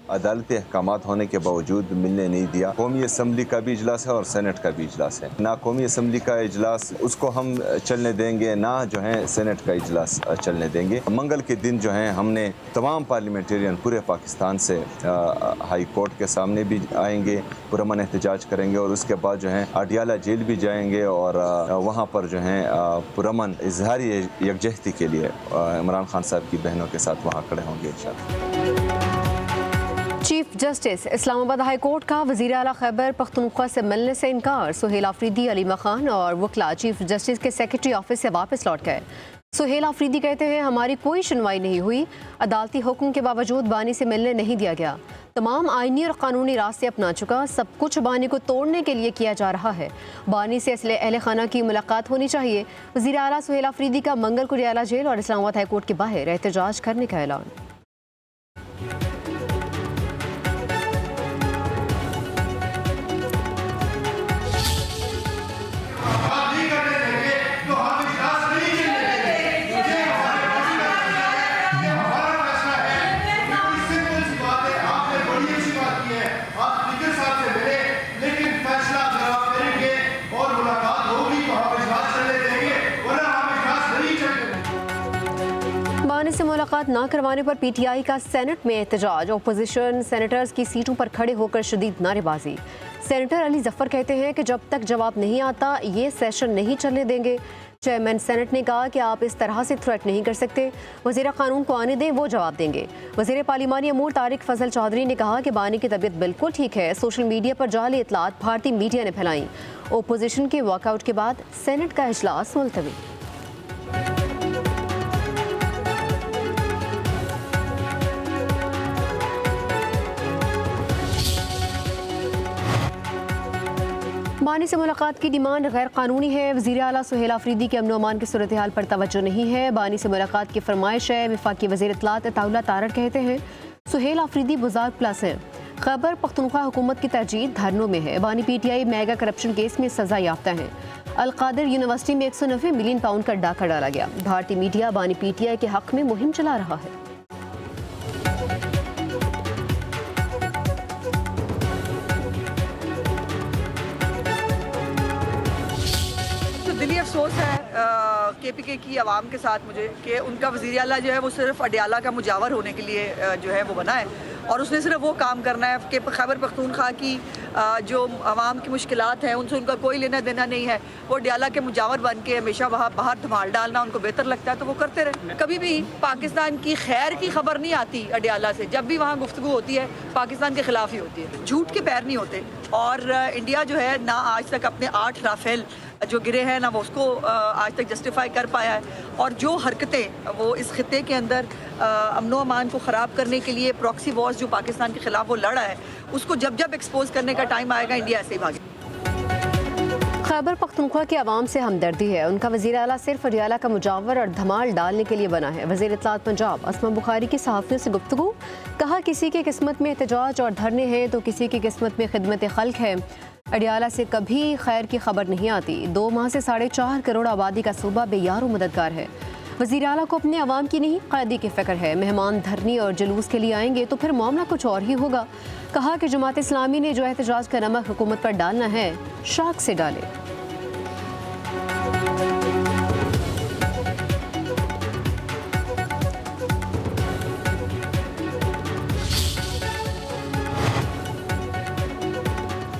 अदालती अहकामात होने के बावजूद मिलने नहीं दिया। कौमी असम्बली का भी इजलास है और सेनेट का भी इजलास है। ना कौमी असम्बली का इजलास उसको हम चलने देंगे, ना जो है सेनेट का इजलास चलने देंगे। मंगल के दिन जो है हमने तमाम पार्लियामेंटेरियन पूरे पाकिस्तान से हाई कोर्ट के सामने भी आएंगे, पुरअमन एहतजाज करेंगे और उसके बाद जो है अडियाला जेल भी जाएंगे और वहाँ पर जो है पुरअमन इजहारी यकजहती के लिए इमरान खान साहब की बहनों के साथ वहाँ खड़े होंगे इंशाअल्लाह। Chief justice Islamabad high court का वज़ीर आला खैबर पख्तूनख्वा से मिलने से इनकार। सुहेल आफरीदी, अली मखान और वकला चीफ जस्टिस के सेक्रेटरी ऑफिस से वापस लौट गए। सुहेल आफरीदी कहते हैं हमारी कोई सुनवाई नहीं हुई, अदालती हुक्म के बावजूद बानी से मिलने नहीं दिया गया। तमाम आईनी और कानूनी रास्ते अपना चुका, सब कुछ बानी को तोड़ने के लिए किया जा रहा है। बानी से असले अहल खाना की मुलाकात होनी चाहिए। वज़ीर आला सुहेल आफरीदी का मंगल को अडियाला जेल और इस्लामाबाद हाई कोर्ट के बाहर एहतजाज करने का ऐलान। बानी से मुलाकात न करवाने पर पीटीआई का सेनेट में एहतजाज। अपोजिशन सेनेटर्स की सीटों पर खड़े होकर शदीद नारेबाजी। सेनेटर अली जफर कहते हैं कि जब तक जवाब नहीं आता ये सेशन नहीं चलने देंगे। चेयरमैन सेनेट ने कहा कि आप इस तरह से थ्रेट नहीं कर सकते, वज़ीर कानून को आने दें, वो जवाब देंगे। वज़ीर पार्लिमानी अमूर तारिक फजल चौधरी ने कहा कि बानी की तबीयत बिल्कुल ठीक है। सोशल मीडिया पर जाली इतलात भारतीय मीडिया ने फैलाई। ओपोजिशन के वॉकआउट के बाद सेनेट का इजलास मुलतवी। बानी से मुलाकात की डिमांड गैर कानूनी है। वज़ीर आला सुहेल आफरीदी के अमन अमान की सूरत हाल पर तवज्जो नहीं है। बानी से मुलाकात की फरमाइश है। वफाकी वज़ीर इत्तलात अताउल्लाह तारड़ कहते हैं सुहेल आफरीदी बुज़ार्ग प्लस हैं। खैबर पख्तूनख्वा हुकूमत की तरजीह धरनों में है। बानी पीटीआई मेगा करप्शन केस में सजा याफ्ता है। अलकादिर यूनिवर्सिटी में 190 मिलियन पाउंड का डाका डाला गया। भारतीय मीडिया बानी पीटीआई के हक में मुहिम चला रहा है। दिली अफसोस है केपीके की आवाम के साथ मुझे कि उनका वज़ीर आला जो है वो सिर्फ अडियाला का मुजावर होने के लिए जो है वो बना है और उसने सिर्फ वो काम करना है कि खैबर पख्तूनख्वा की जो आवाम की मुश्किलात हैं उनसे उनका कोई लेना देना नहीं है। वो अडियाला के मुजावर बन के हमेशा वहाँ बाहर धमाल डालना उनको बेहतर लगता है तो वो करते रहे। कभी भी पाकिस्तान की खैर की खबर नहीं आती अडियाला से। जब भी वहाँ गुफ्तगू होती है पाकिस्तान के खिलाफ ही होती है। झूठ के पैर नहीं होते और इंडिया जो है ना आज तक अपने 8 राफेल जो गिरे हैं ना वो उसको आज तक जस्टिफाई कर पाया है और जो हरकतें वो इस खिते के अंदर अमनो अमान को ख़राब करने के लिए प्रॉक्सी वॉर्स जो पाकिस्तान के ख़िलाफ़ वो लड़ा है उसको जब जब एक्सपोज करने का टाइम आएगा इंडिया ऐसे ही भागे। खैबर पख्तूनख्वा की आवाम से हमदर्दी है। उनका वज़ीर आला सिर्फ अडियाला का मुजावर और धमाल डालने के लिए बना है। वज़ीर इत्तलात पंजाब असमा बुखारी की सहाफ़ियों से गुफ्तगू। कहा किसी की किस्मत में एहतजाज और धरने हैं तो किसी की किस्मत में खिदमत खल्क है। अडियाला से कभी खैर की खबर नहीं आती। 2 माह से 4.5 करोड़ आबादी का सूबा बेयारो मददगार है। वज़ीर आला को अपने अवाम की नहीं क़ायदी की फ़िक्र है। मेहमान धरनी और जुलूस के लिए आएंगे तो फिर मामला कुछ और ही होगा। कहा कि जमात इस्लामी ने जो एहतजाज का नमक हुकूमत पर डालना है शाख से डाले।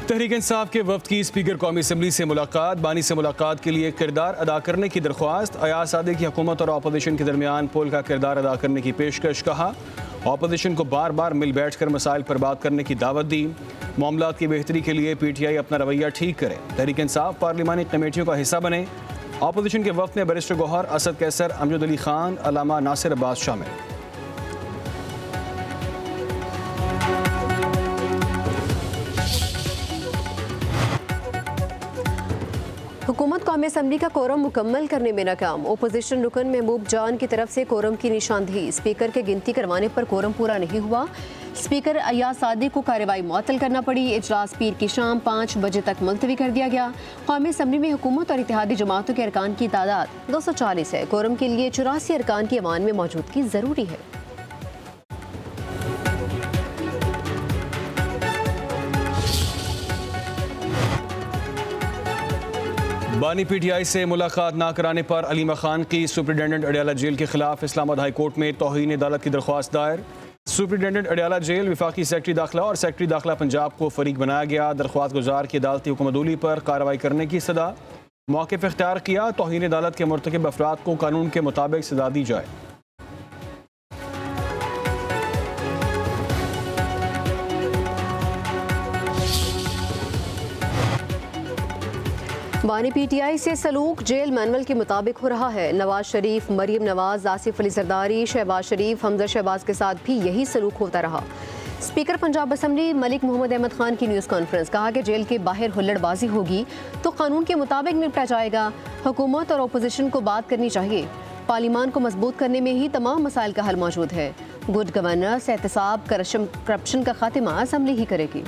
तहरीक इंसाफ के वफ्द की स्पीकर कौमी असम्बली से मुलाकात। बानी से मुलाकात के लिए किरदार अदा करने की दरख्वास्त। अयाज सादिक की हुकूमत और अपोजिशन के दरमियान पोल का किरदार अदा करने की पेशकश। कहा अपोजिशन को बार बार मिल बैठ कर मसाइल पर बात करने की दावत दी। मामलात की बेहतरी के लिए पीटीआई अपना रवैया ठीक करे। तहरीक इंसाफ पार्लिमानी कमेटियों का हिस्सा बने। अपोजिशन के वफ्द में बैरिस्टर गौहर, असद कैसर, अमजद अली खान, अल्लामा नासिर अब्बास शामिल। हुकूमत कौमी असम्बली का कोरम मुकम्मल करने में नाकाम। ओपोजिशन रुकन महबूब जान की तरफ से कोरम की निशानदेही। स्पीकर के गिनती करवाने पर कोरम पूरा नहीं हुआ। स्पीकर अयाज सादिक को कार्रवाई मुअत्तल करना पड़ी। इजलास पीर की शाम 5 बजे तक मुलतवी कर दिया गया। कौमी असम्बली में हुकूमत और इत्तेहादी जमातों के अरकान की तादाद 240 है। कोरम के लिए 84 अरकान की अवान में मौजूदगी ज़रूरी है। बानी पीटीआई से मुलाकात ना कराने पर अलीमा खान की सुप्रिटेंडेंट अडयाला जेल के खिलाफ इस्लामाबाद हाई कोर्ट में तौहीन अदालत की दरख्वास्त दायर। सुप्रिटेंडेंट अडयाला जेल विफाकी सेक्रेटरी दाखिला और सेक्रेटरी दाखिला पंजाब को फरीक बनाया गया। दरख्वास्त गुजार की अदालती हुक्मदूली पर कार्रवाई करने की सदा। मौक़िफ़ इख्तियार किया, तौहीन अदालत के मुर्तकिब अफराद को कानून के मुताबिक सजा दी जाए। बानी पीटीआई से सलूक जेल मैनुअल के मुताबिक हो रहा है। नवाज शरीफ, मरीम नवाज, आसिफ अली जरदारी, शहबाज शरीफ, हमजा शहबाज के साथ भी यही सलूक होता रहा। स्पीकर पंजाब असम्बली मलिक मोहम्मद अहमद खान की न्यूज़ कॉन्फ्रेंस, कहा कि जेल के बाहर हुल्लड़बाजी होगी तो कानून के मुताबिक निपटा जाएगा। हुकूमत और अपोजिशन को बात करनी चाहिए। पार्लिमान को मजबूत करने में ही तमाम मसाइल का हल मौजूद है। गुड गवर्नेंस, एहतसाब, करप्शन का खात्मा असम्बली ही करेगी।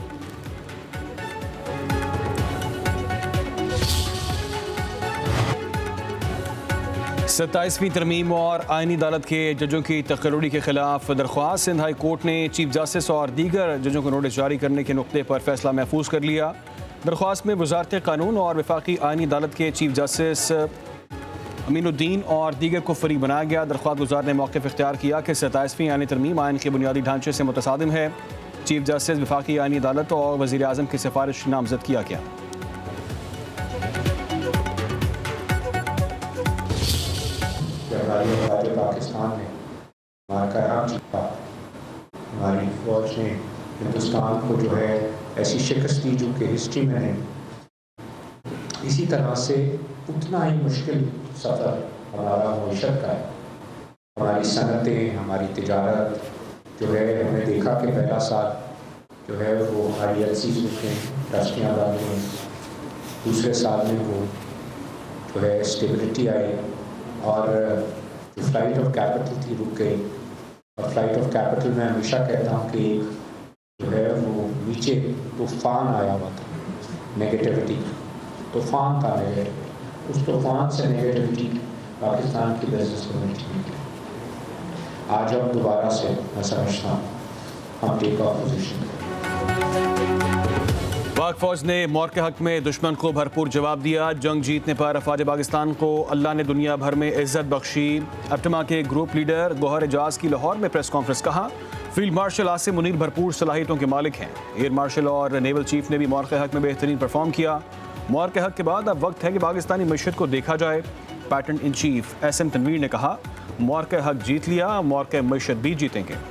सत्ताईसवीं तरमीम और आईनी अदालत के जजों की तकर्री के खिलाफ दरख्वास्त। सिंध हाई कोर्ट ने चीफ जस्टिस और दीगर जजों को नोटिस जारी करने के नुक्ते पर फैसला महफूज कर लिया। दरख्वास्त में वजारत कानून और वफाकी आईनी अदालत के चीफ जस्टिस अमीनुद्दीन और दीगर को फरीक बनाया गया। दरख्वास्त गुजार ने मौक़िफ़ इख्तियार किया कि 27वीं आईनी तरमीम आइन के बुनियादी ढांचे से मुतसादिम है। चीफ जस्टिस, वफाकी आईनी अदालत और वज़ीर आज़म की सिफारिश नामजद किया गया। हमारे पाकिस्तान ने मार्का आराम जीता, हमारी फौज ने हिंदुस्तान को जो है ऐसी शिकस्त दी जो कि हिस्ट्री में है। इसी तरह से उतना ही मुश्किल सफ़र हमारा मईशत का है। हमारी सनतें, हमारी तिजारत जो है, हमने देखा कि पहला साल जो है वो ILC में ट्रस्टियाँ बन गई, दूसरे साल में वो जो है स्टेबिलिटी आई और जो फ्लाइट ऑफ कैपिटल थी रुक गई। और फ्लाइट ऑफ कैपिटल मैं हमेशा कहता हूँ कि जो है वो नीचे तूफ़ान आया हुआ था, नेगेटिविटी तूफ़ान था नेगेटिव। उस तूफ़ान से नेगेटिविटी पाकिस्तान की बिजनेस कम्युनिटी में आज अब दोबारा से मैं समझता हूँ हम टेक ऑफ पोजीशन करें। पाक फौज ने मौत के हक में दुश्मन को भरपूर जवाब दिया। जंग जीतने पर अफवाज पाकिस्तान को अल्लाह ने दुनिया भर में इज्जत बख्शी। अप्टमा के ग्रुप लीडर गौहर एजाज की लाहौर में प्रेस कॉन्फ्रेंस, कहा फील्ड मार्शल आसिम मुनीर भरपूर सलाहियतों के मालिक हैं। एयर मार्शल और नेवल चीफ ने भी मौत के हक में बेहतरीन परफॉर्म किया। मौत के हक के बाद अब वक्त है कि पाकिस्तानी मईशत को देखा जाए। Patron in chief SM Tanveer ने कहा मौत के हक जीत लिया, मौत के मईशत भी जीतेंगे।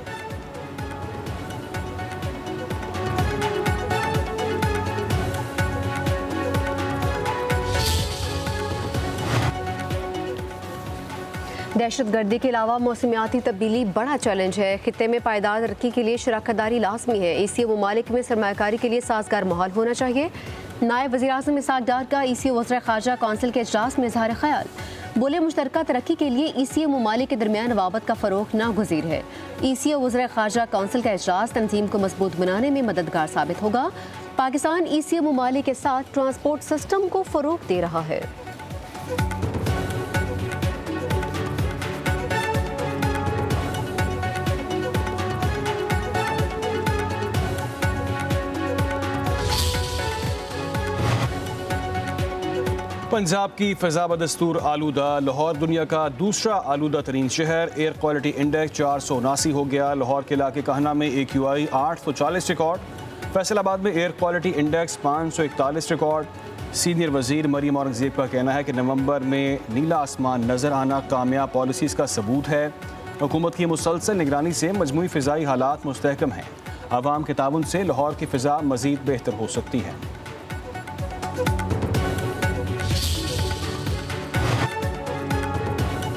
दहशत गर्दी के अलावा मौसमियाती तब्दीली बड़ा चैलेंज है। खित्ते में पायदार तरक्की के लिए शराकतदारी लाजमी है। ECO ममालिक में सरमायाकारी के लिए साजगार माहौल होना चाहिए। नायब वज़ीर आज़म इसहाक डार का ECO वज़ीर ख़ारजा कौंसिल के इजलास में इज़हार ख्याल, बोले मुश्तरका तरक्की के लिए ECO ममालिक के दरमियान रवाबत का फ़रोग़ नागुज़ीर है। ECO वज़ीर ख़ारजा कौंसिल का इजलास तंजीम को मजबूत बनाने में मददगार साबित होगा। पाकिस्तान ECO ममालिक के साथ ट्रांसपोर्ट सिस्टम को फ़रोग़ दे रहा है। पंजाब की फ़ज़ा बदस्तूर आलूदा, लाहौर दुनिया का दूसरा आलूदा तरीन शहर। एयर क्वालिटी इंडेक्स 479 हो गया। लाहौर के इलाके कहना में AQI 840 रिकॉर्ड। फैसलाबाद में air quality index 541 record. Senior वज़ीर मरीम औरंगज़ेब का कहना है कि नवंबर में नीला आसमान नज़र आना कामयाब पॉलिसीज़ का सबूत है। हुकूमत की मुसलसल निगरानी से मजमूई फ़िज़ाई हालात मुस्तहकम हैं। आवाम के ताउन से लाहौर की फ़िज़ा मज़ीद बेहतर हो सकती है।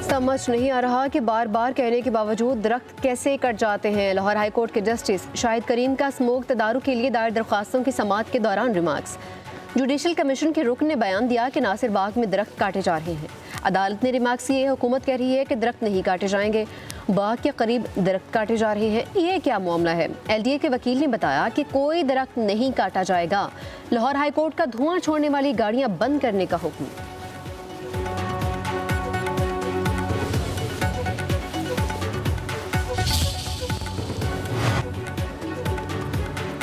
समझ नहीं आ रहा कि बार बार कहने के बावजूद दरख्त कैसे कट जाते हैं। लाहौर हाई कोर्ट के जस्टिस शाहिद करीम का स्मोक तदारुक के लिए दायर दरख्वास्तों की समाअत के दौरान रिमार्क्स। जुडिशल कमीशन के रुकन ने बयान दिया कि नासिर बाग में दरख्त काटे जा रहे हैं। अदालत ने रिमार्क्स किए, हुकूमत कह रही है कि दरख्त नहीं काटे जाएंगे। बाग के करीब दरख्त काटे जा रहे हैं, ये क्या मामला है? LDA के वकील ने बताया कि कोई दरख्त नहीं काटा जाएगा। लाहौर हाई कोर्ट का धुआं छोड़ने वाली गाड़ियां बंद करने का हुक्म।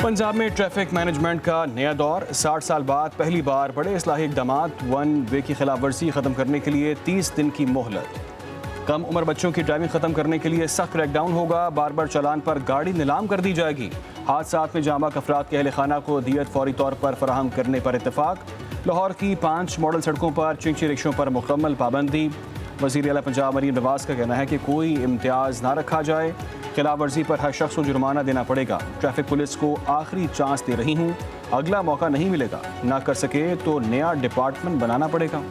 पंजाब में ट्रैफिक मैनेजमेंट का नया दौर। 60 साल बाद पहली बार बड़े इस्लाही इक़दाम। वन वे की खिलाफ वर्जी ख़त्म करने के लिए 30 दिन की मोहलत। कम उम्र बच्चों की ड्राइविंग ख़त्म करने के लिए सख्त क्रैकडाउन होगा। बार बार चालान पर गाड़ी नीलाम कर दी जाएगी। हादसात में जामबाग अफराद के अहल खाना को दियत फौरी तौर पर फराहम करने पर इत्तेफाक। लाहौर की 5 मॉडल सड़कों पर चिंची रिक्शों पर मुकम्मल पाबंदी। वज़ीर आला पंजाब मरीम नवाज का कहना है कि कोई इम्तियाज़ ना रखा जाए। खिलाफ वर्जी पर हर शख्स को जुर्माना देना पड़ेगा। ट्रैफिक पुलिस को आखिरी चांस दे रही हूँ, अगला मौका नहीं मिलेगा। ना कर सके तो नया डिपार्टमेंट बनाना पड़ेगा।